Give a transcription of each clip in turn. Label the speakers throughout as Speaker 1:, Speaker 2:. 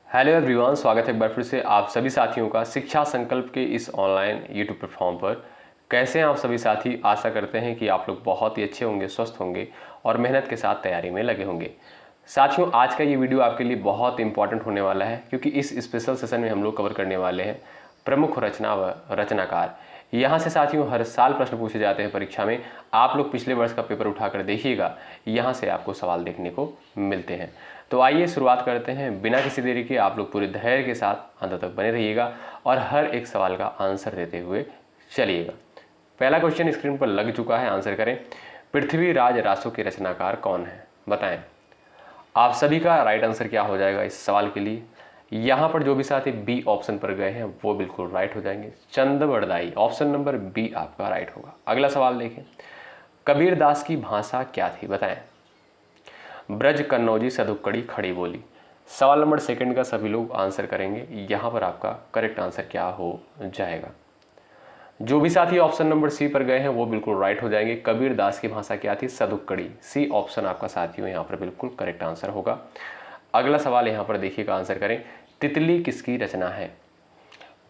Speaker 1: Hello everyone, स्वागत है एक बार फिर से आप सभी साथियों का शिक्षा संकल्प के इस ऑनलाइन यूट्यूब प्लेटफॉर्म पर। कैसे हैं आप सभी साथी? आशा करते हैं कि आप लोग बहुत ही अच्छे होंगे, स्वस्थ होंगे और मेहनत के साथ तैयारी में लगे होंगे। साथियों, आज का ये वीडियो आपके लिए बहुत इंपॉर्टेंट होने वाला है, क्योंकि इस स्पेशल सेशन में हम लोग कवर करने वाले हैं प्रमुख रचना व रचनाकार। यहाँ से साथियों हर साल प्रश्न पूछे जाते हैं परीक्षा में। आप लोग पिछले वर्ष का पेपर उठाकर देखिएगा, यहाँ से आपको सवाल देखने को मिलते हैं। तो आइए शुरुआत करते हैं बिना किसी देरी के। आप लोग पूरे धैर्य के साथ अंत तक बने रहिएगा और हर एक सवाल का आंसर देते हुए चलिएगा। पहला क्वेश्चन स्क्रीन पर लग चुका है, आंसर करें। पृथ्वीराज रासो के रचनाकार कौन है? बताएं। आप सभी का राइट आंसर क्या हो जाएगा इस सवाल के लिए? यहाँ पर जो भी साथी बी ऑप्शन पर गए हैं वो बिल्कुल राइट हो जाएंगे। चंद-बरदाई, ऑप्शन नंबर बी आपका राइट होगा। अगला सवाल देखें। कबीर दास की भाषा क्या थी? बताएं। ब्रज कन्नौजी सधुक्कड़ी खड़ी बोली। सवाल नंबर सेकंड का सभी लोग आंसर करेंगे। यहाँ पर आपका करेक्ट आंसर क्या हो जाएगा? जो भी साथी ऑप्शन नंबर सी पर गए हैं वो बिल्कुल राइट हो जाएंगे। कबीर दास की भाषा क्या थी? सधुक्कड़ी। सी ऑप्शन आपका साथियों यहाँ पर बिल्कुल करेक्ट आंसर होगा। अगला सवाल यहाँ पर देखिएगा, आंसर करें। तितली किसकी रचना है?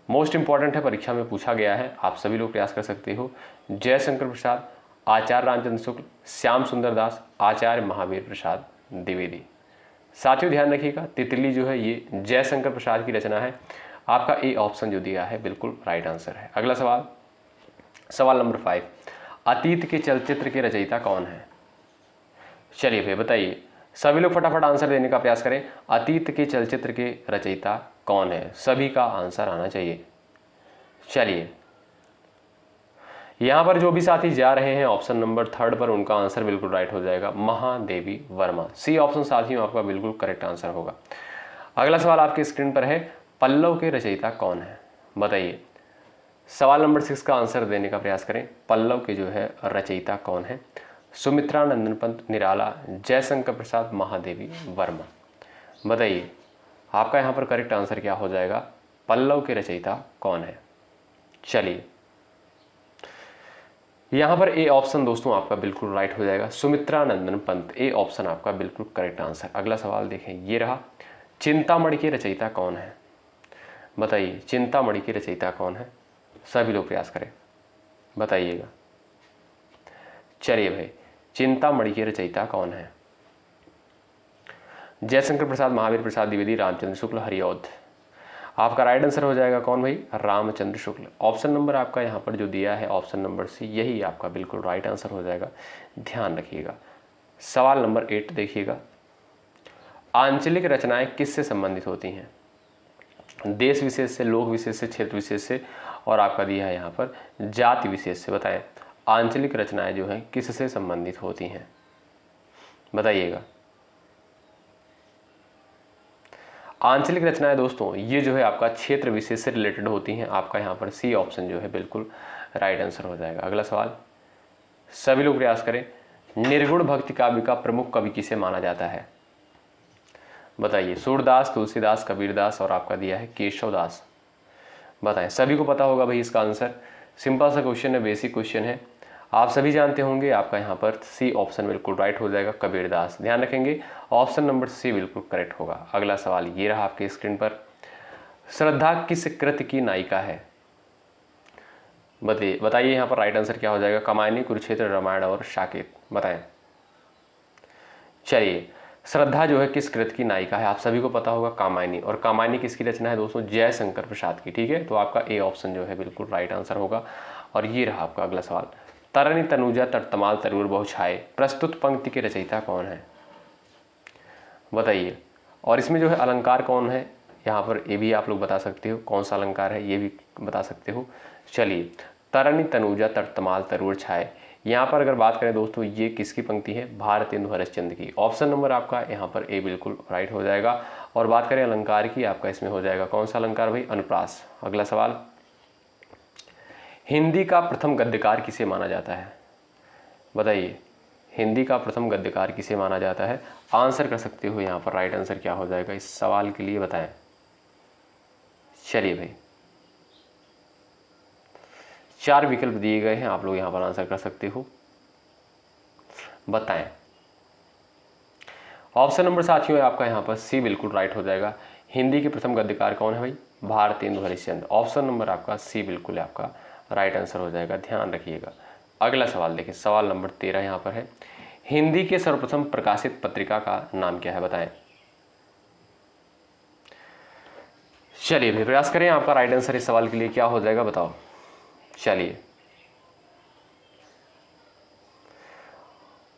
Speaker 1: मोस्ट इंपॉर्टेंट है, परीक्षा में पूछा गया है, आप सभी लोग प्रयास कर सकते हो। जयशंकर प्रसाद, आचार्य रामचंद्र शुक्ल, श्याम सुंदर दास, आचार्य महावीर प्रसाद द्विवेदी। साथियों ध्यान रखिएगा, तितली जो है ये जयशंकर प्रसाद की रचना है। आपका ए ऑप्शन जो दिया है बिल्कुल राइट आंसर है। अगला सवाल, सवाल नंबर 5। अतीत के चलचित्र के रचयिता कौन है? चलिए भाई बताइए, सभी लोग फटाफट आंसर देने का प्रयास करें। अतीत के चलचित्र के रचयिता कौन है? सभी का आंसर आना चाहिए। चलिए, यहाँ पर जो भी साथी जा रहे हैं ऑप्शन नंबर थर्ड पर, उनका आंसर बिल्कुल राइट हो जाएगा, महादेवी वर्मा। सी ऑप्शन साथियों आपका बिल्कुल करेक्ट आंसर होगा। अगला सवाल आपके स्क्रीन पर है। पल्लव के रचयिता कौन है? बताइए। सवाल नंबर 6 का आंसर देने का प्रयास करें। पल्लव के जो है रचयिता कौन है? सुमित्रा नंदन पंत निराला, जयशंकर प्रसाद, महादेवी वर्मा। बताइए आपका यहाँ पर करेक्ट आंसर क्या हो जाएगा? पल्लव के रचयिता कौन है? चलिए, यहाँ पर ए ऑप्शन दोस्तों आपका बिल्कुल राइट हो जाएगा, सुमित्रा नंदन पंत। ए ऑप्शन आपका बिल्कुल करेक्ट आंसर। अगला सवाल देखें, ये रहा। चिंतामणि के रचयिता कौन है? बताइए, चिंतामणि की रचयिता कौन है? सभी लोग प्रयास करें, बताइएगा। चलिए भाई, चिंतामणि की रचयिता कौन है? जयशंकर प्रसाद, महावीर प्रसाद द्विवेदी, रामचंद्र शुक्ल, हरिऔध। आपका राइट आंसर हो जाएगा कौन भाई? रामचंद्र शुक्ल। ऑप्शन नंबर आपका यहाँ पर जो दिया है ऑप्शन नंबर सी, यही आपका बिल्कुल राइट आंसर हो जाएगा। ध्यान रखिएगा। सवाल नंबर 8 देखिएगा। आंचलिक रचनाएं किससे संबंधित होती हैं? देश विशेष से, लोक विशेष से, क्षेत्र विशेष से, और आपका दिया है यहाँ पर जाति विशेष से। बताएं आंचलिक रचनाएं जो हैं किससे संबंधित होती हैं? बताइएगा। आंचलिक रचनाएं दोस्तों ये जो है आपका क्षेत्र विशेष से रिलेटेड होती हैं। आपका यहाँ पर सी ऑप्शन जो है बिल्कुल राइट आंसर हो जाएगा। अगला सवाल, सभी लोग प्रयास करें। निर्गुण भक्ति काव्य का प्रमुख कवि किसे माना जाता है? बताइए। सूरदास, तुलसीदास, कबीरदास, और आपका दिया है केशवदास। बताएं, सभी को पता होगा भाई इसका आंसर। सिंपल सा क्वेश्चन है, बेसिक क्वेश्चन है, आप सभी जानते होंगे। आपका यहाँ पर सी ऑप्शन बिल्कुल राइट हो जाएगा, कबीरदास। ध्यान रखेंगे, ऑप्शन नंबर सी बिल्कुल करेक्ट होगा। अगला सवाल ये रहा आपके स्क्रीन पर। श्रद्धा किस कृति की नायिका है? बताइए यहाँ पर राइट आंसर क्या हो जाएगा? कामायनी, कुरुक्षेत्र, रामायण और साकेत। बताएं। चलिए, श्रद्धा जो है किस कृत की नायिका है? आप सभी को पता होगा, कामायनी। और कामायनी किसकी रचना है दोस्तों? जयशंकर प्रसाद की। ठीक है, तो आपका ए ऑप्शन जो है बिल्कुल राइट आंसर होगा। और ये रहा आपका अगला सवाल। तरनी तनुजा तटतमाल तरूर बहुछाए प्रस्तुत पंक्ति के रचयिता कौन है? बताइए। और इसमें जो है अलंकार कौन है? यहाँ पर ये भी आप लोग बता सकते हो, कौन सा अलंकार है ये भी बता सकते हो। चलिए, तरनी तनुजा तटतमाल तरूर छाए, यहाँ पर अगर बात करें दोस्तों ये किसकी पंक्ति है? भारतेंदु हरिश्चंद्र की। ऑप्शन नंबर आपका यहाँ पर ए बिल्कुल राइट हो जाएगा। और बात करें अलंकार की, आपका इसमें हो जाएगा कौन सा अलंकार भाई? अनुप्रास। अगला सवाल, हिंदी का प्रथम गद्यकार किसे माना जाता है? बताइए, हिंदी का प्रथम गद्यकार किसे माना जाता है? आंसर कर सकते हो यहाँ पर राइट आंसर क्या हो जाएगा इस सवाल के लिए? बताएं। चलिए भाई, 4 विकल्प दिए गए हैं, आप लोग यहाँ पर आंसर कर सकते हो। बताएं। ऑप्शन नंबर साथियों आपका यहाँ पर सी बिल्कुल राइट हो जाएगा। हिंदी के प्रथम गद्यकार कौन है भाई? भारतेंदु हरिश्चंद्र। ऑप्शन नंबर आपका सी बिल्कुल आपका राइट आंसर हो जाएगा, ध्यान रखिएगा। अगला सवाल देखिए, सवाल नंबर 13 यहाँ पर है, हिंदी के सर्वप्रथम प्रकाशित पत्रिका का नाम क्या है, बताएं। चलिए भाई प्रयास करें, आपका राइट आंसर इस सवाल के लिए क्या हो जाएगा, बताओ। चलिए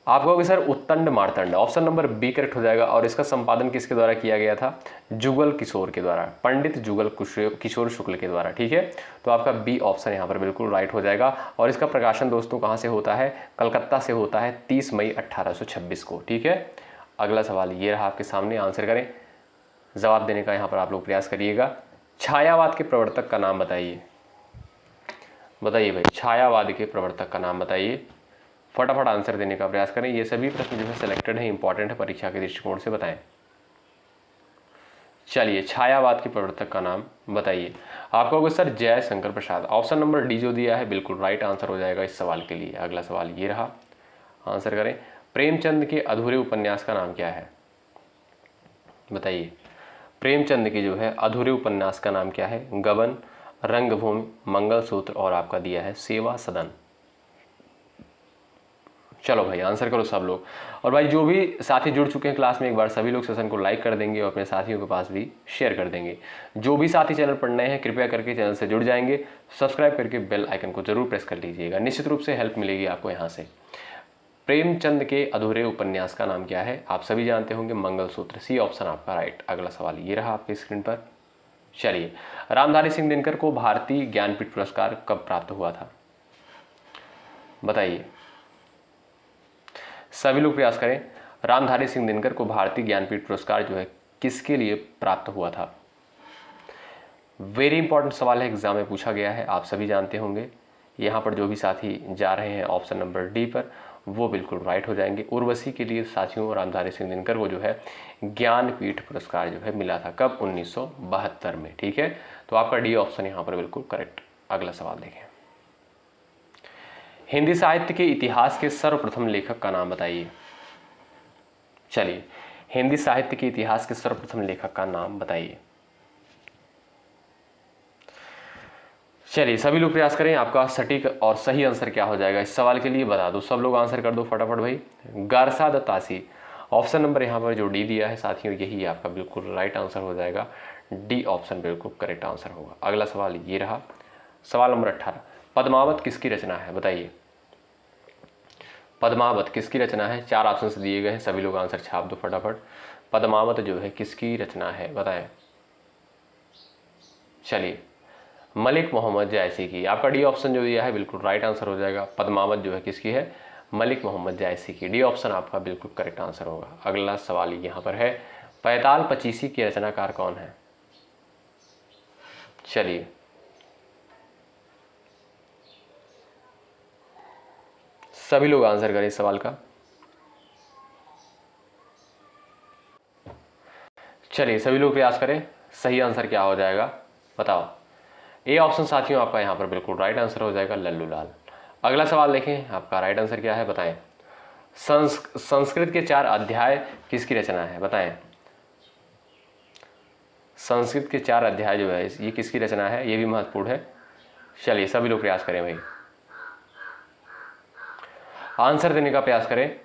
Speaker 1: आप कहोगे सर उत्तंड मार्तंड, ऑप्शन नंबर बी करेक्ट हो जाएगा। और इसका संपादन किसके द्वारा किया गया था? जुगल किशोर के द्वारा, पंडित जुगल किशोर शुक्ल के द्वारा, ठीक है। तो आपका बी ऑप्शन यहाँ पर बिल्कुल राइट हो जाएगा। और इसका प्रकाशन दोस्तों कहाँ से होता है? कलकत्ता से होता है 30 मई 1826 को, ठीक है। अगला सवाल ये रहा आपके सामने, आंसर करें, जवाब देने का यहाँ पर आप लोग प्रयास करिएगा। छायावाद के प्रवर्तक का नाम बताइए, बताइए भाई, छायावाद के प्रवर्तक का नाम बताइए। फटाफट आंसर देने का प्रयास करें। ये सभी प्रश्न जो है सिलेक्टेड है, इंपॉर्टेंट है परीक्षा के दृष्टिकोण से, बताएं। चलिए छायावाद के प्रवर्तक का नाम बताइए। आप कहोगे sir Jaishankar Prasad, option number D जो दिया है बिल्कुल राइट आंसर हो जाएगा इस सवाल के लिए। अगला सवाल ये रहा, आंसर करें, प्रेमचंद के अधूरे उपन्यास का नाम क्या है, बताइए। प्रेमचंद के जो है अधूरे उपन्यास का नाम क्या है? गबन, रंगभूमि, मंगलसूत्र और आपका दिया है सेवा सदन। चलो भाई आंसर करो सब लोग। और भाई जो भी साथी जुड़ चुके हैं क्लास में, एक बार सभी लोग सेशन को लाइक कर देंगे और अपने साथियों के पास भी शेयर कर देंगे। जो भी साथी चैनल पर नए हैं कृपया करके चैनल से जुड़ जाएंगे, सब्सक्राइब करके बेल आइकन को जरूर प्रेस कर लीजिएगा, निश्चित रूप से हेल्प मिलेगी आपको यहाँ से। प्रेमचंद के अधूरे उपन्यास का नाम क्या है? आप सभी जानते होंगे मंगलसूत्र, सी ऑप्शन आपका राइट। अगला सवाल ये रहा आपके स्क्रीन पर। चलिए रामधारी सिंह दिनकर को भारतीय ज्ञानपीठ पुरस्कार कब प्राप्त हुआ था, बताइए। सभी लोग प्रयास करें। रामधारी सिंह दिनकर को भारतीय ज्ञानपीठ पुरस्कार जो है किसके लिए प्राप्त हुआ था? वेरी इंपॉर्टेंट सवाल है, एग्जाम में पूछा गया है, आप सभी जानते होंगे। यहाँ पर जो भी साथी जा रहे हैं ऑप्शन नंबर डी पर, वो बिल्कुल राइट हो जाएंगे। उर्वशी के लिए साथियों रामधारी सिंह दिनकर को जो है ज्ञानपीठ पुरस्कार जो है मिला था, कब? 1972 में, ठीक है। तो आपका डी ऑप्शन यहाँ पर बिल्कुल करेक्ट। अगला सवाल देखें, हिंदी साहित्य के इतिहास के सर्वप्रथम लेखक का नाम बताइए। चलिए हिंदी साहित्य के इतिहास के सर्वप्रथम लेखक का नाम बताइए। चलिए सभी लोग प्रयास करें, आपका सटीक और सही आंसर क्या हो जाएगा इस सवाल के लिए बता दो, सब लोग आंसर कर दो फटाफट भाई। गारसा दत्तासी, ऑप्शन नंबर यहाँ पर जो डी दिया है साथियों, यही आपका बिल्कुल राइट आंसर हो जाएगा। डी ऑप्शन बिल्कुल करेक्ट आंसर होगा। अगला सवाल ये रहा, सवाल नंबर 18, पद्मावत किसकी रचना है, बताइए। पद्मावत किसकी रचना है? 4 ऑप्शन दिए गए हैं, सभी लोग आंसर छाप दो फटाफट। पद्मावत जो है किसकी रचना है, बताएं। चलिए मलिक मोहम्मद जायसी की, आपका डी ऑप्शन जो दिया है बिल्कुल राइट आंसर हो जाएगा। पद्मावत जो है किसकी है? मलिक मोहम्मद जायसी की, डी ऑप्शन आपका बिल्कुल करेक्ट आंसर होगा। अगला सवाल यहाँ पर है, पैताल पचीसी के रचनाकार कौन है? चलिए सभी लोग आंसर करें इस सवाल का। चलिए सभी लोग प्रयास करें, सही आंसर क्या हो जाएगा बताओ। ए ऑप्शन साथियों आपका यहाँ पर बिल्कुल राइट आंसर हो जाएगा, लल्लू लाल। अगला सवाल देखें, आपका राइट आंसर क्या है, बताएं। संस्कृत के 4 अध्याय किसकी रचना है, बताएं। संस्कृत के 4 अध्याय जो है ये किसकी रचना है, ये भी महत्वपूर्ण है। चलिए सभी लोग प्रयास करें भाई, आंसर देने का प्रयास करें।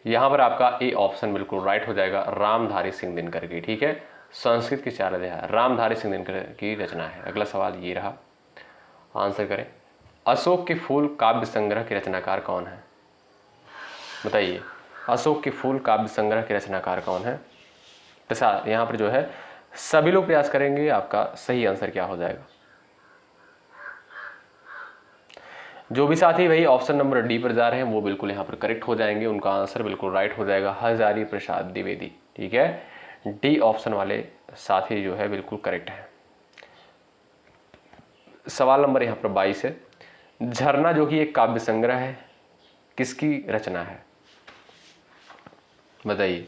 Speaker 1: यहाँ पर आपका ए ऑप्शन बिल्कुल राइट हो जाएगा, रामधारी सिंह दिनकर की, ठीक है। संस्कृत के 4 अध्याय रामधारी सिंह दिनकर की रचना है। अगला सवाल ये रहा, आंसर करें। अशोक के फूल काव्य संग्रह के रचनाकार कौन है, बताइए। अशोक के फूल काव्य संग्रह के रचनाकार कौन है? प्रसाद, यहाँ पर जो है सभी लोग प्रयास करेंगे, आपका सही आंसर क्या हो जाएगा। जो भी साथी भाई ऑप्शन नंबर डी पर जा रहे हैं वो बिल्कुल यहाँ पर करेक्ट हो जाएंगे, उनका आंसर बिल्कुल राइट हो जाएगा, हजारी प्रसाद द्विवेदी, ठीक है। डी ऑप्शन वाले साथी जो है बिल्कुल करेक्ट है। सवाल नंबर यहाँ पर 22 है, झरना जो कि एक काव्य संग्रह है किसकी रचना है, बताइए।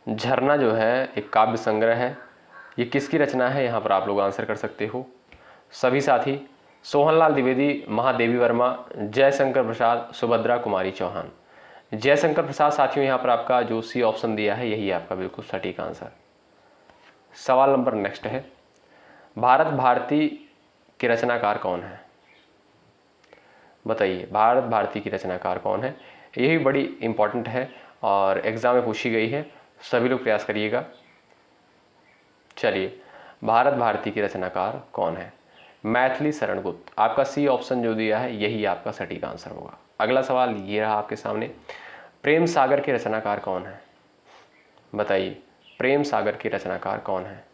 Speaker 1: झरना जो है एक काव्य संग्रह है, ये किसकी रचना है, यहाँ पर आप लोग आंसर कर सकते हो सभी साथी। सोहनलाल द्विवेदी, महादेवी वर्मा, जयशंकर प्रसाद, सुभद्रा कुमारी चौहान। जयशंकर प्रसाद साथियों यहाँ पर आपका जो सी ऑप्शन दिया है यही आपका बिल्कुल सटीक आंसर। सवाल नंबर नेक्स्ट है, भारत भारती के रचनाकार कौन है? बताइए, भारत भारती की रचनाकार कौन है? यही बड़ी इंपॉर्टेंट है और एग्जाम में पूछी गई है, सभी लोग प्रयास करिएगा। चलिए, भारत भारती की रचनाकार कौन है? मैथिली शरण गुप्त। आपका सी ऑप्शन जो दिया है यही आपका सटीक आंसर होगा। अगला सवाल ये रहा आपके सामने, प्रेम सागर के रचनाकार कौन है? बताइए, प्रेम सागर के रचनाकार कौन है?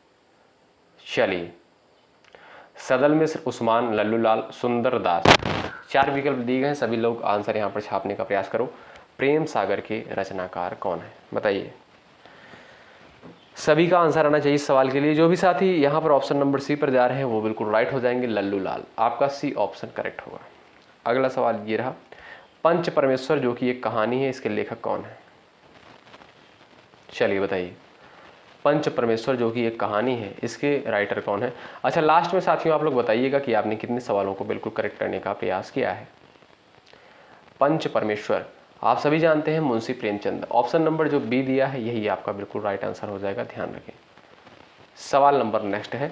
Speaker 1: चलिए, सदल मिश्र, उस्मान, लल्लूलाल, सुंदर दास। 4 विकल्प दिए गए हैं, सभी लोग आंसर यहाँ पर छापने का प्रयास करो। प्रेम सागर के रचनाकार कौन है? बताइए, सभी का आंसर आना चाहिए इस सवाल के लिए। जो भी साथी यहाँ पर ऑप्शन नंबर सी पर जा रहे हैं वो बिल्कुल राइट हो जाएंगे, लल्लूलाल। आपका सी ऑप्शन करेक्ट होगा। अगला सवाल ये रहा, पंच परमेश्वर जो कि एक कहानी है, इसके लेखक कौन है? चलिए बताइए, पंच परमेश्वर जो कि एक कहानी है, इसके राइटर कौन है? अच्छा, लास्ट में साथियों आप लोग बताइएगा कि आपने कितने सवालों को बिल्कुल करेक्ट करने का प्रयास किया है। पंच परमेश्वर आप सभी जानते हैं मुंशी प्रेमचंद। ऑप्शन नंबर जो बी दिया है यही आपका बिल्कुल राइट आंसर हो जाएगा, ध्यान रखें। सवाल नंबर नेक्स्ट है,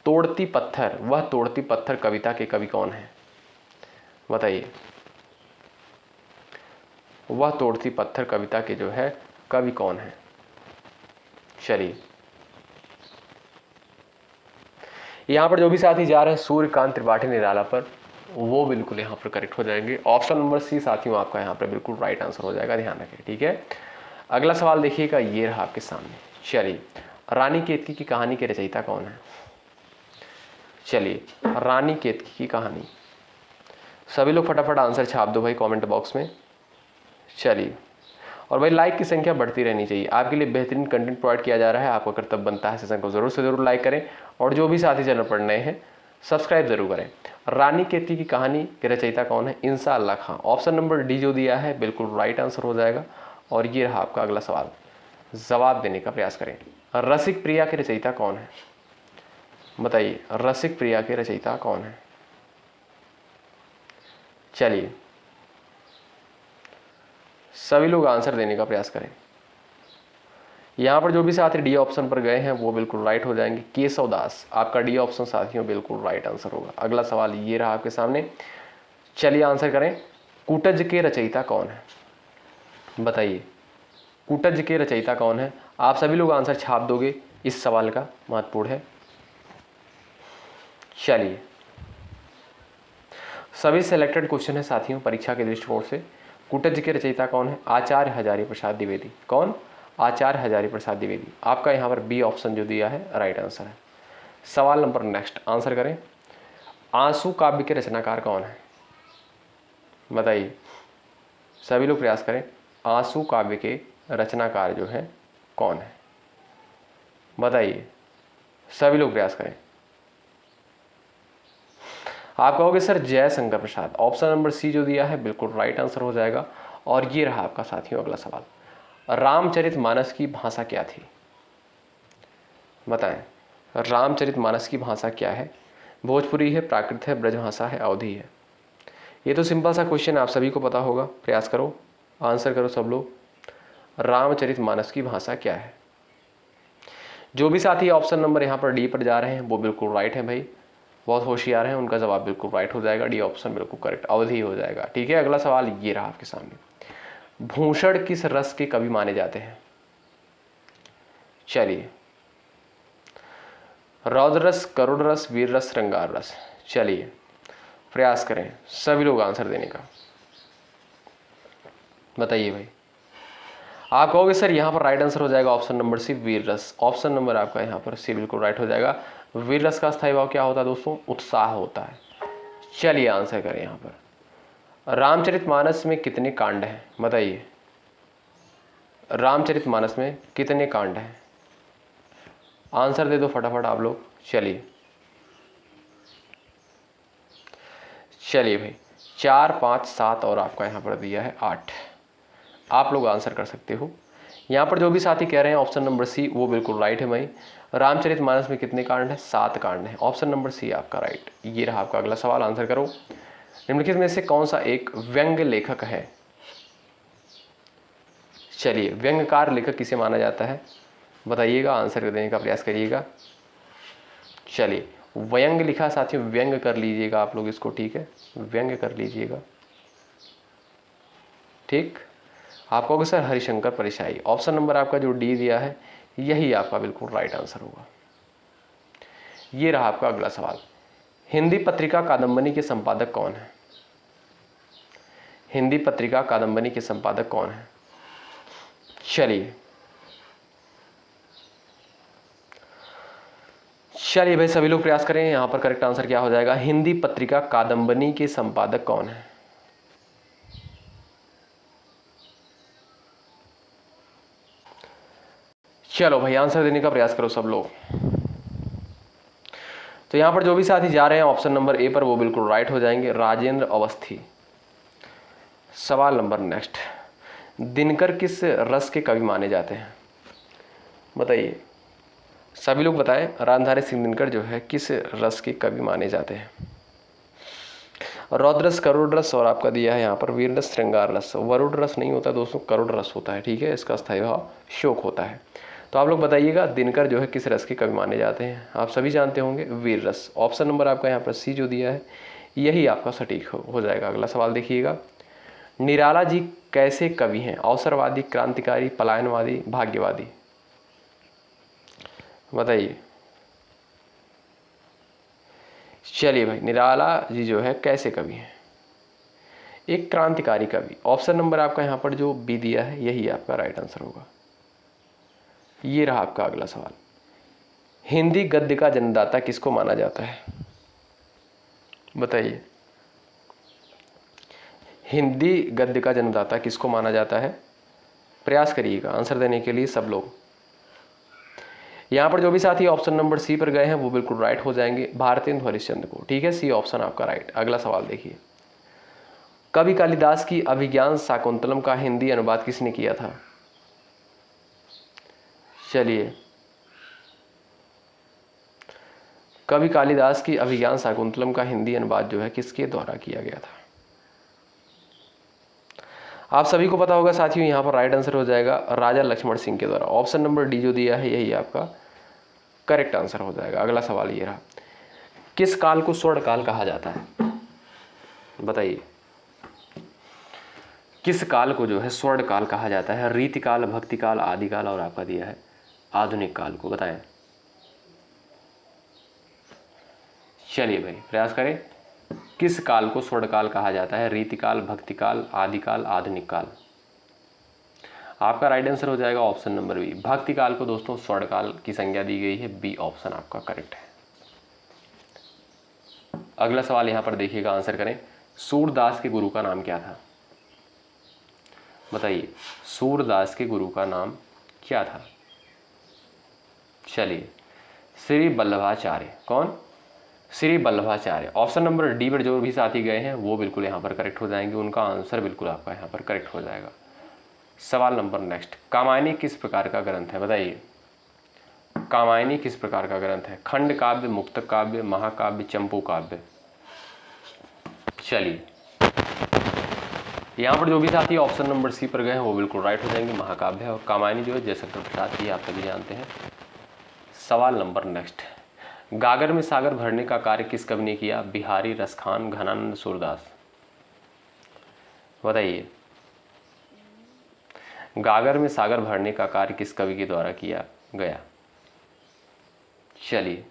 Speaker 1: तोड़ती पत्थर, वह तोड़ती पत्थर कविता के कवि कौन है? बताइए, वह तोड़ती पत्थर कविता के जो है कवि कौन है? चलिए, यहां पर जो भी साथी जा रहे हैं सूर्यकांत त्रिपाठी निराला पर, वो बिल्कुल यहाँ पर करेक्ट हो जाएंगे। ऑप्शन नंबर सी साथियों आपका यहाँ पर बिल्कुल राइट आंसर हो जाएगा, ध्यान रखें, ठीक है। अगला सवाल देखिएगा, ये रहा आपके सामने। चलिए, रानी केतकी की कहानी के रचयिता कौन है? चलिए, रानी केतकी की कहानी, सभी लोग फटाफट आंसर छाप दो भाई कमेंट बॉक्स में। चलिए, और भाई लाइक की संख्या बढ़ती रहनी चाहिए, आपके लिए बेहतरीन कंटेंट प्रोवाइड किया जा रहा है। आपका कर्तव्य बनता है सेशन को जरूर से जरूर लाइक करें, और जो भी साथी चैनल पर नए हैं सब्सक्राइब जरूर करें। रानी केतकी की कहानी के रचयिता कौन है? इंशाअल्लाह खां। ऑप्शन नंबर डी जो दिया है बिल्कुल राइट आंसर हो जाएगा। और ये रहा आपका अगला सवाल, जवाब देने का प्रयास करें। रसिक प्रिया के रचयिता कौन है? बताइए, रसिक प्रिया के रचयिता कौन है? चलिए, सभी लोग आंसर देने का प्रयास करें। यहाँ पर जो भी साथी डी ऑप्शन पर गए हैं वो बिल्कुल राइट हो जाएंगे, केशव दास। आपका डी ऑप्शन साथियों बिल्कुल राइट आंसर होगा। अगला सवाल ये रहा आपके सामने, चलिए आंसर करें। कूटज के रचयिता कौन है? बताइए, कूटज के रचयिता कौन है? आप सभी लोग आंसर छाप दोगे, इस सवाल का महत्वपूर्ण है। चलिए, सभी सिलेक्टेड क्वेश्चन है साथियों परीक्षा के दृष्टिकोण से। कूटज के रचयिता कौन है? आचार्य हजारी प्रसाद द्विवेदी। कौन? आचार्य हजारी प्रसाद द्विवेदी। आपका यहाँ पर बी ऑप्शन जो दिया है राइट आंसर है। सवाल नंबर नेक्स्ट, आंसर करें। आंसू काव्य के रचनाकार कौन है? बताइए, सभी लोग प्रयास करें। आंसू काव्य के रचनाकार जो है कौन है? बताइए, सभी लोग प्रयास करें। आप कहोगे sir Jaishankar Prasad. Option number C जो दिया है बिल्कुल राइट आंसर हो जाएगा। और ये रहा आपका साथियों अगला सवाल, रामचरितमानस की भाषा क्या थी? बताएं, रामचरितमानस की भाषा क्या है? भोजपुरी है, प्राकृत है, ब्रजभाषा है, अवधी है? ये तो सिंपल सा क्वेश्चन आप सभी को पता होगा, प्रयास करो, आंसर करो सब लोग। रामचरितमानस की भाषा क्या है? जो भी साथी ऑप्शन नंबर यहाँ पर डी पर जा रहे हैं वो बिल्कुल राइट है भाई, बहुत होशियार हैं, उनका जवाब बिल्कुल राइट हो जाएगा, डी ऑप्शन बिल्कुल करेक्ट, अवधि हो जाएगा, ठीक है। अगला सवाल ये रहा आपके सामने, भूषण किस रस के कवि माने जाते हैं? चलिए, रौद्र रस, करुण रस, वीर रस, श्रृंगार रस। चलिए प्रयास करें सभी लोग आंसर देने का। बताइए भाई, आप कहोगे सर यहाँ पर राइट आंसर हो जाएगा ऑप्शन नंबर सी, वीर रस। ऑप्शन नंबर आपका यहाँ पर सी बिल्कुल राइट हो जाएगा। वीर रस का स्थायी भाव क्या होता है दोस्तों? उत्साह होता है। चलिए आंसर करें यहाँ पर, रामचरितमानस में कितने कांड हैं? बताइए, रामचरितमानस में कितने कांड हैं? आंसर दे दो फटाफट आप लोग। चलिए भाई, 4, 5, 7 और आपका यहाँ पर दिया है 8। आप लोग आंसर कर सकते हो। यहाँ पर जो भी साथी कह रहे हैं ऑप्शन नंबर सी वो बिल्कुल राइट है भाई। रामचरितमानस में कितने कांड हैं? 7 कांड हैं। ऑप्शन नंबर सी आपका राइट। ये रहा आपका अगला सवाल, आंसर करो। निम्नलिखित में से कौन सा एक व्यंग्य लेखक है? चलिए, व्यंग्यकार लेखक किसे माना जाता है? बताइएगा, आंसर देने का प्रयास करिएगा। चलिए, व्यंग लिखा साथियों, व्यंग कर लीजिएगा आप लोग इसको, ठीक है, व्यंग कर लीजिएगा। ठीक, आप कहोगे सर हरिशंकर परिशाही। ऑप्शन नंबर आपका जो डी दिया है यही आपका बिल्कुल राइट आंसर होगा। ये रहा आपका अगला सवाल। हिंदी पत्रिका कादम्बनी के संपादक कौन है? हिंदी पत्रिका कादम्बनी के संपादक कौन है? चलिए भाई, सभी लोग प्रयास करें। यहां पर करेक्ट आंसर क्या हो जाएगा? हिंदी पत्रिका कादम्बनी के संपादक कौन है? चलो भाई, आंसर देने का प्रयास करो सब लोग। तो यहां पर जो भी साथी जा रहे हैं ऑप्शन नंबर ए पर, वो बिल्कुल राइट हो जाएंगे, राजेंद्र अवस्थी। सवाल नंबर नेक्स्ट, दिनकर किस रस के कवि माने जाते हैं? बताइए, सभी लोग बताएं, रामधारी सिंह दिनकर जो है किस रस के कवि माने जाते हैं? रौद्र रस, करुण रस, और आपका दिया है यहाँ पर वीर रस, श्रृंगार रस। वरुण रस नहीं होता दोस्तों, करुण रस होता है, ठीक है, इसका स्थायी भाव शोक होता है। तो आप लोग बताइएगा, दिनकर जो है किस रस के कवि माने जाते हैं? आप सभी जानते होंगे, वीर रस। ऑप्शन नंबर आपका यहाँ पर सी जो दिया है यही आपका सटीक हो जाएगा। अगला सवाल देखिएगा, निराला जी कैसे कवि हैं? अवसरवादी, क्रांतिकारी, पलायनवादी, भाग्यवादी? बताइए। चलिए भाई, निराला जी जो है कैसे कवि हैं? एक क्रांतिकारी कवि। ऑप्शन नंबर आपका यहाँ पर जो बी दिया है यही आपका राइट आंसर होगा। ये रहा आपका अगला सवाल, हिंदी गद्य का जन्मदाता किसको माना जाता है? बताइए, हिंदी गद्य का जन्मदाता किसको माना जाता है? प्रयास करिएगा आंसर देने के लिए सब लोग। यहां पर जो भी साथी ऑप्शन नंबर सी पर गए हैं वो बिल्कुल राइट हो जाएंगे, भारतेंदु हरिश्चंद्र को, ठीक है, सी ऑप्शन आपका राइट। अगला सवाल देखिए, कवि कालिदास की अभिज्ञान शाकुंतलम का हिंदी अनुवाद किसने किया था? चलिए, कवि कालिदास की अभिज्ञान शाकुंतलम का हिंदी अनुवाद जो है किसके द्वारा किया गया था? आप सभी को पता होगा साथियों, यहां पर राइट आंसर हो जाएगा राजा लक्ष्मण सिंह के द्वारा। ऑप्शन नंबर डी जो दिया है यही आपका करेक्ट आंसर हो जाएगा। अगला सवाल ये रहा, किस काल को स्वर्ण काल कहा जाता है? बताइए, किस काल को जो है स्वर्ण काल कहा जाता है? रीति काल, भक्ति काल, आदि काल, और आपका दिया है आधुनिक काल को। बताएं। चलिए भाई, प्रयास करें, किस काल को स्वर्ण काल कहा जाता है? रीति काल, भक्ति काल, आदि काल, आधुनिक काल? आपका राइट आंसर हो जाएगा ऑप्शन नंबर बी, भक्ति काल को दोस्तों स्वर्ण काल की संज्ञा दी गई है। बी ऑप्शन आपका करेक्ट है। अगला सवाल यहां पर देखिएगा, आंसर करें, सूरदास के गुरु का नाम क्या था? बताइए, सूरदास के गुरु का नाम क्या था? चलिए, श्री वल्लभाचार्य। कौन? Shri Vallabhacharya. Option number D पर जो भी साथी गए हैं वो बिल्कुल यहाँ पर करेक्ट हो जाएंगे, उनका आंसर बिल्कुल आपका यहाँ पर करेक्ट हो जाएगा। सवाल नंबर नेक्स्ट, कामायनी किस प्रकार का ग्रंथ है? बताइए, कामायनी किस प्रकार का ग्रंथ है? खंड काव्य, मुक्तक काव्य, महाकाव्य, चंपू काव्य? चलिए, यहाँ पर जो भी साथी ऑप्शन नंबर सी पर गए हैं वो बिल्कुल राइट हो जाएंगे, महाकाव्य है। और कामायनी जो है जयशंकर प्रसाद की, आप सभी जानते हैं। सवाल नंबर नेक्स्ट, गागर में सागर भरने का कार्य किस कवि ने किया? बिहारी, रसखान, घनानंद, सूरदास? बताइए, गागर में सागर भरने का कार्य किस कवि के द्वारा किया गया? चलिए,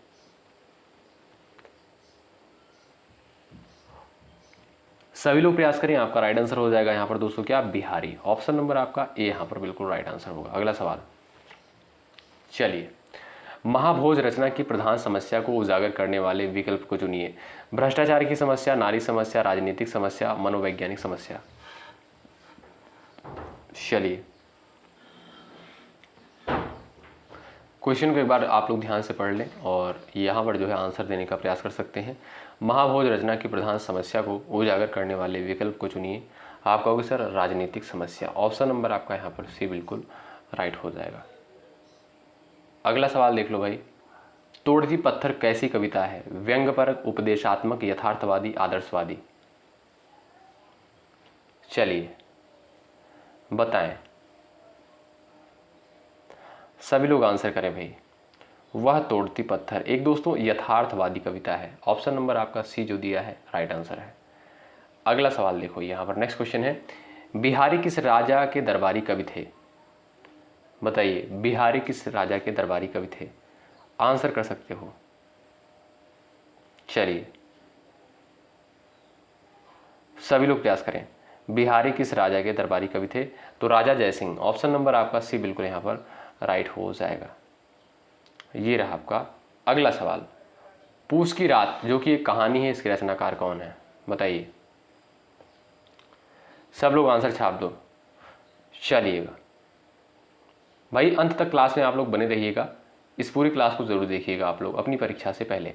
Speaker 1: सभी लोग प्रयास करें, आपका राइट आंसर हो जाएगा यहाँ पर दोस्तों क्या? बिहारी। ऑप्शन नंबर आपका ए यहाँ पर बिल्कुल राइट आंसर होगा। अगला सवाल, चलिए, महाभोज रचना की प्रधान समस्या को उजागर करने वाले विकल्प को चुनिए। भ्रष्टाचार की समस्या, नारी समस्या, राजनीतिक समस्या, मनोवैज्ञानिक समस्या? चलिए, क्वेश्चन को एक बार आप लोग ध्यान से पढ़ लें और यहाँ पर जो है आंसर देने का प्रयास कर सकते हैं। महाभोज रचना की प्रधान समस्या को उजागर करने वाले विकल्प को चुनिए। आप कहोगे सर राजनीतिक समस्या। ऑप्शन नंबर आपका यहाँ पर सी बिल्कुल राइट हो जाएगा। अगला सवाल देख लो भाई, तोड़ती पत्थर कैसी कविता है? व्यंग्यपरक, उपदेशात्मक, यथार्थवादी, आदर्शवादी? चलिए बताएं। सभी लोग आंसर करें भाई। वह तोड़ती पत्थर एक दोस्तों यथार्थवादी कविता है। ऑप्शन नंबर आपका सी जो दिया है राइट आंसर है। अगला सवाल देखो यहाँ पर नेक्स्ट क्वेश्चन है, बिहारी किस राजा के दरबारी कवि थे? बताइए, बिहारी किस राजा के दरबारी कवि थे? आंसर कर सकते हो। चलिए सभी लोग प्रयास करें। बिहारी किस राजा के दरबारी कवि थे? तो राजा जयसिंह। ऑप्शन नंबर आपका सी बिल्कुल यहाँ पर राइट हो जाएगा। ये रहा आपका अगला सवाल, पूस की रात जो कि एक कहानी है, इसके रचनाकार कौन है? बताइए, सब लोग आंसर छाप दो। चलिएगा भाई, अंत तक क्लास में आप लोग बने रहिएगा, इस पूरी क्लास को जरूर देखिएगा आप लोग अपनी परीक्षा से पहले।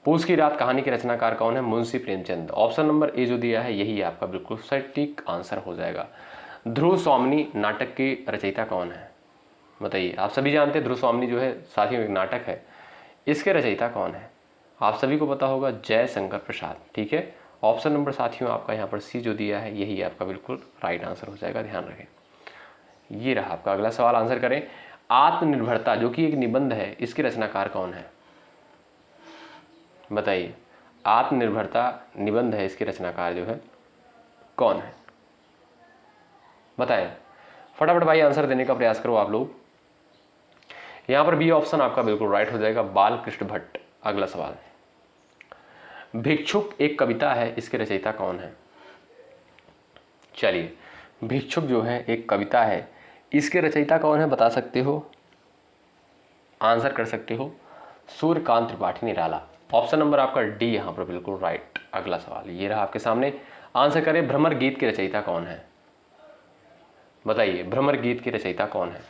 Speaker 1: पूस की रात कहानी के रचनाकार कौन है? Munshi Premchand. Option number A जो दिया है यही आपका बिल्कुल सटीक आंसर हो जाएगा। ध्रुव स्वामिनी नाटक की रचयिता कौन है? बताइए, आप सभी जानते हैं ध्रुव स्वामिनी जो है साथियों एक नाटक है, इसके रचयिता कौन है? आप सभी को पता होगा, जयशंकर प्रसाद। ठीक है, ऑप्शन नंबर साथियों आपका यहाँ पर सी जो दिया है यही आपका बिल्कुल राइट आंसर हो जाएगा, ध्यान रखें। ये रहा आपका अगला सवाल, आंसर करें। आत्मनिर्भरता जो कि एक निबंध है, इसके रचनाकार कौन है? बताइए, आत्मनिर्भरता निबंध है, इसके रचनाकार जो है कौन है? बताएं फटाफट भाई, आंसर देने का प्रयास करो आप लोग। यहां पर बी ऑप्शन आपका बिल्कुल राइट हो जाएगा, बालकृष्ण भट्ट। अगला सवाल, भिक्षुक एक कविता है, इसके रचयिता कौन है? चलिए, भिक्षुक जो है एक कविता है, इसके रचयिता कौन है बता सकते हो? आंसर कर सकते हो। सूर्यकांत त्रिपाठी निराला। ऑप्शन नंबर आपका डी यहां पर बिल्कुल राइट। अगला सवाल ये रहा आपके सामने, आंसर करें। भ्रमर गीत के रचयिता कौन है? बताइए, भ्रमर गीत की रचयिता कौन है?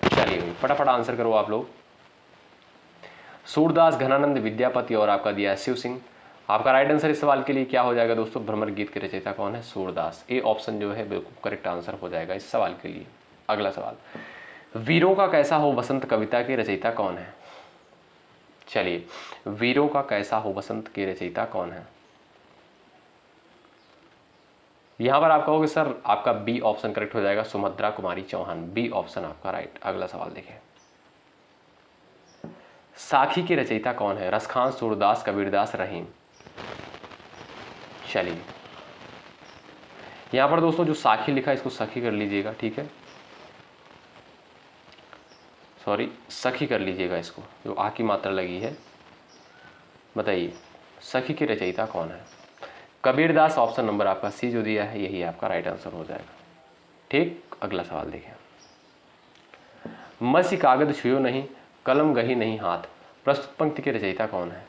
Speaker 1: चलिए फटाफट आंसर करो आप लोग। सूरदास, घनानंद, विद्यापति और आपका दिया है शिव सिंह। आपका राइट आंसर इस सवाल के लिए क्या हो जाएगा दोस्तों? भ्रमर गीत के रचयिता कौन है? सूरदास। ए ऑप्शन जो है बिल्कुल करेक्ट आंसर हो जाएगा इस सवाल के लिए। अगला सवाल, वीरों का कैसा हो बसंत कविता के रचयिता कौन है? चलिए, वीरों का कैसा हो बसंत के रचयिता कौन है? यहां पर आप कहोगे सर आपका बी ऑप्शन करेक्ट हो जाएगा, सुभद्रा कुमारी चौहान। बी ऑप्शन आपका राइट। अगला सवाल देखें, साखी के रचयिता कौन है? रसखान, सूरदास, कबीरदास, रहीम। चलिए, यहां पर दोस्तों जो साखी लिखा है इसको सखी कर लीजिएगा, ठीक है, सॉरी सखी कर लीजिएगा इसको, जो आ की मात्रा लगी है। बताइए, सखी के रचयिता कौन है? कबीरदास। ऑप्शन नंबर आपका सी जो दिया है यही आपका राइट आंसर हो जाएगा। ठीक, अगला सवाल देखें, मसी कागज छुयो नहीं, कलम गही नहीं हाथ, प्रस्तुत पंक्ति के रचयिता कौन है?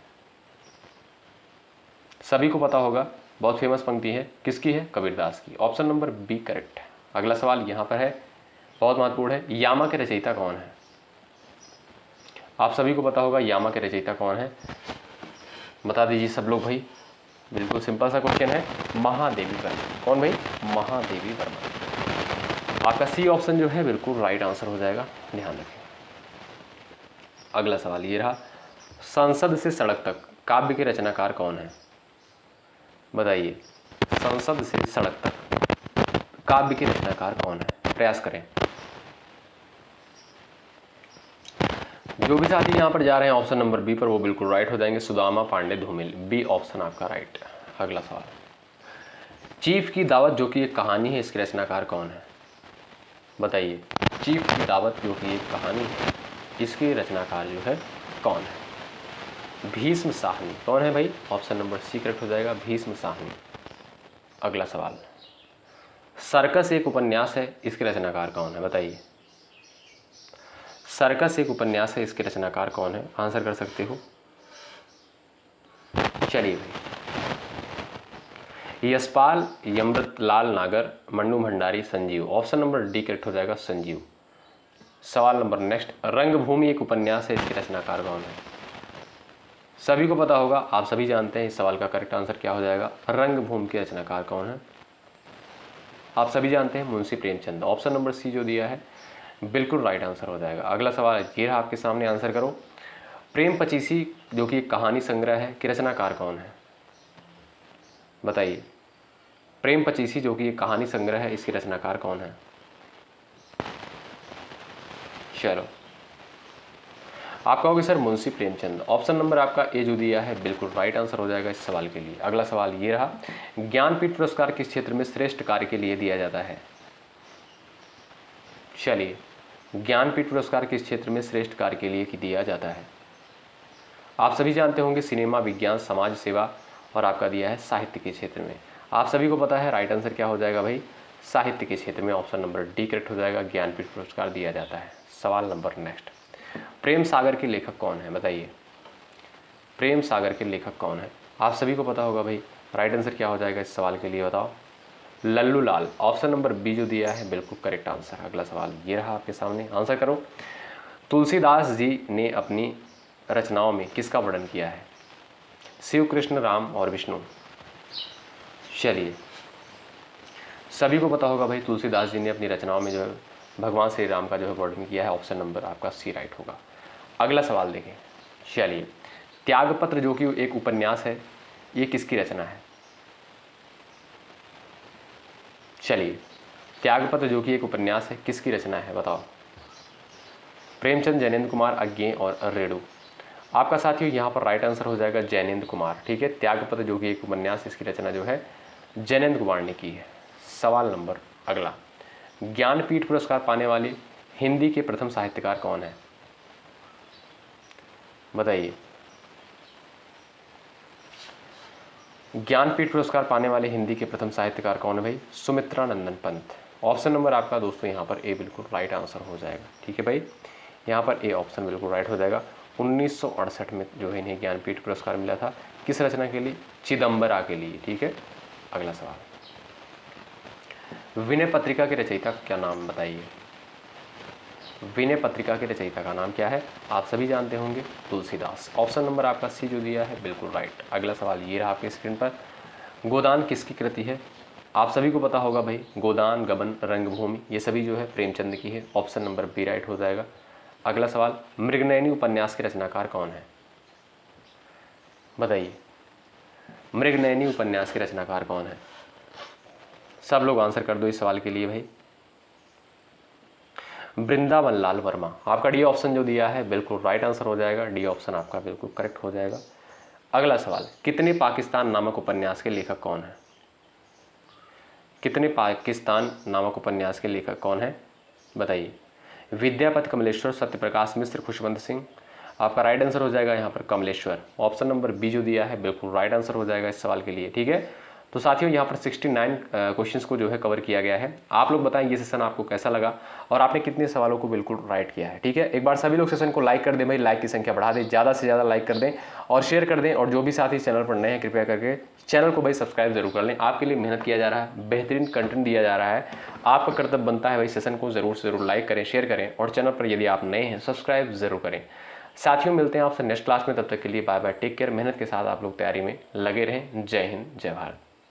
Speaker 1: सभी को पता होगा, बहुत फेमस पंक्ति है, किसकी है? कबीरदास की। ऑप्शन नंबर बी करेक्ट है। अगला सवाल यहां पर है, बहुत महत्वपूर्ण है, यामा के रचयिता कौन है? आप सभी को पता होगा यामा के रचयिता कौन है, बता दीजिए सब लोग भाई। बिल्कुल सिंपल सा क्वेश्चन है, महादेवी वर्मा। कौन भाई? महादेवी वर्मा। आपका सी ऑप्शन जो है बिल्कुल राइट आंसर हो जाएगा, ध्यान रखें। अगला सवाल ये रहा, संसद से सड़क तक काव्य के रचनाकार कौन है? बताइए, संसद से सड़क तक काव्य के रचनाकार कौन है? प्रयास करें। जो भी साथी यहां पर जा रहे हैं ऑप्शन नंबर बी पर वो बिल्कुल राइट हो जाएंगे, सुदामा पांडे धूमिल। बी ऑप्शन आपका राइट। अगला सवाल, चीफ की दावत जो कि एक कहानी है, इसके रचनाकार कौन है? बताइए, चीफ की दावत जो कि एक कहानी है, इसके रचनाकार जो है कौन है? भीष्म साहनी। कौन है भाई? ऑप्शन नंबर सी करेक्ट हो जाएगा, भीष्म साहनी। अगला सवाल, सर्कस एक उपन्यास है, इसके रचनाकार कौन है? बताइए, सर्कस एक उपन्यास है, इसके रचनाकार कौन है? आंसर कर सकते हो। चलिए भाई, यशपाल, यमृतलाल नागर, Mannu Bhandari, Sanjeev. Option number D correct हो जाएगा, संजीव। सवाल नंबर नेक्स्ट, रंगभूमि एक उपन्यास है, इसके रचनाकार कौन है? सभी को पता होगा, आप सभी जानते हैं इस सवाल का करेक्ट आंसर क्या हो जाएगा। रंगभूमि के रचनाकार कौन है? आप सभी जानते हैं, Munshi Premchand. Option number C जो दिया है बिल्कुल राइट आंसर हो जाएगा। अगला सवाल ये रहा आपके सामने, आंसर करो। प्रेम पचीसी जो कि एक कहानी संग्रह है, के रचनाकार कौन है? बताइए, प्रेम पचीसी जो कि एक कहानी संग्रह है, इसके रचनाकार कौन है? चलो, आपका होगा sir Munshi Premchand. Option number आपका ए जो दिया है बिल्कुल राइट आंसर हो जाएगा इस सवाल के लिए। अगला सवाल ये रहा, ज्ञानपीठ पुरस्कार किस क्षेत्र में श्रेष्ठ कार्य के लिए दिया जाता है? चलिए, ज्ञानपीठ पुरस्कार किस क्षेत्र में श्रेष्ठ कार्य के लिए दिया जाता है? आप सभी जानते होंगे सिनेमा, विज्ञान, समाज सेवा और आपका दिया है साहित्य के क्षेत्र में। आप सभी को पता है राइट आंसर क्या हो जाएगा भाई? साहित्य के क्षेत्र में ऑप्शन नंबर डी करेक्ट हो जाएगा। ज्ञानपीठ पुरस्कार दिया जाता है। सवाल नंबर नेक्स्ट, प्रेम सागर के लेखक कौन है? बताइए, प्रेम सागर के लेखक कौन है? आप सभी को पता होगा भाई। राइट आंसर क्या हो जाएगा इस सवाल के लिए बताओ? लल्लू लाल। ऑप्शन नंबर बी जो दिया है बिल्कुल करेक्ट आंसर। अगला सवाल ये रहा आपके सामने, आंसर करो। तुलसीदास जी ने अपनी रचनाओं में किसका वर्णन किया है? शिव, कृष्ण, राम और विष्णु। चलिए, सभी को पता होगा भाई तुलसीदास जी ने अपनी रचनाओं में जो है भगवान श्री राम का जो है वर्णन किया है। ऑप्शन नंबर आपका सी राइट होगा। अगला सवाल देखें। चलिए, त्यागपत्र जो कि एक उपन्यास है, ये किसकी रचना है? चलिए, त्यागपत्र जो कि एक उपन्यास है, किसकी रचना है बताओ? प्रेमचंद, जैनेन्द्र कुमार, अज्ञे और रेणु। आपका साथियों यहाँ पर राइट आंसर हो जाएगा जैनेन्द्र कुमार। ठीक है, त्यागपत्र जो कि एक उपन्यास, इसकी रचना जो है जैनेन्द्र कुमार ने की है। सवाल नंबर अगला, ज्ञानपीठ पुरस्कार पाने वाले हिंदी के प्रथम साहित्यकार कौन है? बताइए, ज्ञानपीठ पुरस्कार पाने वाले हिंदी के प्रथम साहित्यकार कौन है भाई? सुमित्रा नंदन पंत। ऑप्शन नंबर आपका दोस्तों यहाँ पर ए बिल्कुल राइट आंसर हो जाएगा। ठीक है भाई, यहाँ पर ए ऑप्शन बिल्कुल राइट हो जाएगा। 1968 में जो है इन्हें ज्ञानपीठ पुरस्कार मिला था। किस रचना के लिए? चिदम्बरा के लिए। ठीक है, अगला सवाल, विनय पत्रिका के रचयिता क्या नाम बताइए? विनय पत्रिका के रचयिता का नाम क्या है? आप सभी जानते होंगे तुलसीदास। ऑप्शन नंबर आपका सी जो दिया है बिल्कुल राइट। अगला सवाल ये रहा आपके स्क्रीन पर, गोदान किसकी कृति है? आप सभी को पता होगा भाई, गोदान, गबन, रंगभूमि ये सभी जो है प्रेमचंद की है। ऑप्शन नंबर बी राइट हो जाएगा। अगला सवाल, मृगनयनी उपन्यास के रचनाकार कौन है? बताइए, मृगनयनी उपन्यास के रचनाकार कौन है? सब लोग आंसर कर दो इस सवाल के लिए भाई। वृंदावन लाल वर्मा। आपका डी ऑप्शन जो दिया है बिल्कुल राइट आंसर हो जाएगा। डी ऑप्शन आपका बिल्कुल करेक्ट हो जाएगा। अगला सवाल, कितने पाकिस्तान नामक उपन्यास के लेखक कौन है? कितने पाकिस्तान नामक उपन्यास के लेखक कौन है? बताइए, विद्यापति, कमलेश्वर, सत्यप्रकाश मिश्र, खुशवंत सिंह। आपका राइट आंसर हो जाएगा यहाँ पर कमलेश्वर। ऑप्शन नंबर बी जो दिया है बिल्कुल राइट आंसर हो जाएगा इस सवाल के लिए। ठीक है, तो साथियों यहाँ पर 69 क्वेश्चंस को जो है कवर किया गया है। आप लोग बताएं ये सेशन आपको कैसा लगा और आपने कितने सवालों को बिल्कुल राइट किया है। ठीक है, एक बार सभी लोग सेशन को लाइक कर दें भाई, लाइक की संख्या बढ़ा दें, ज़्यादा से ज़्यादा लाइक कर दें और शेयर कर दें। और जो भी साथी चैनल पर नए हैं कृपया करके चैनल को भाई सब्सक्राइब जरूर कर लें। आपके लिए मेहनत किया जा रहा है, बेहतरीन कंटेंट दिया जा रहा है। आपका कर्तव्य बनता है भाई सेशन को जरूर से जरूर लाइक करें, शेयर करें और चैनल पर यदि आप नए हैं सब्सक्राइब जरूर करें। साथियों मिलते हैं आपसे नेक्स्ट क्लास में, तब तक के लिए बाय बाय, टेक केयर। मेहनत के साथ आप लोग तैयारी में लगे रहें। जय हिंद, जय भारत।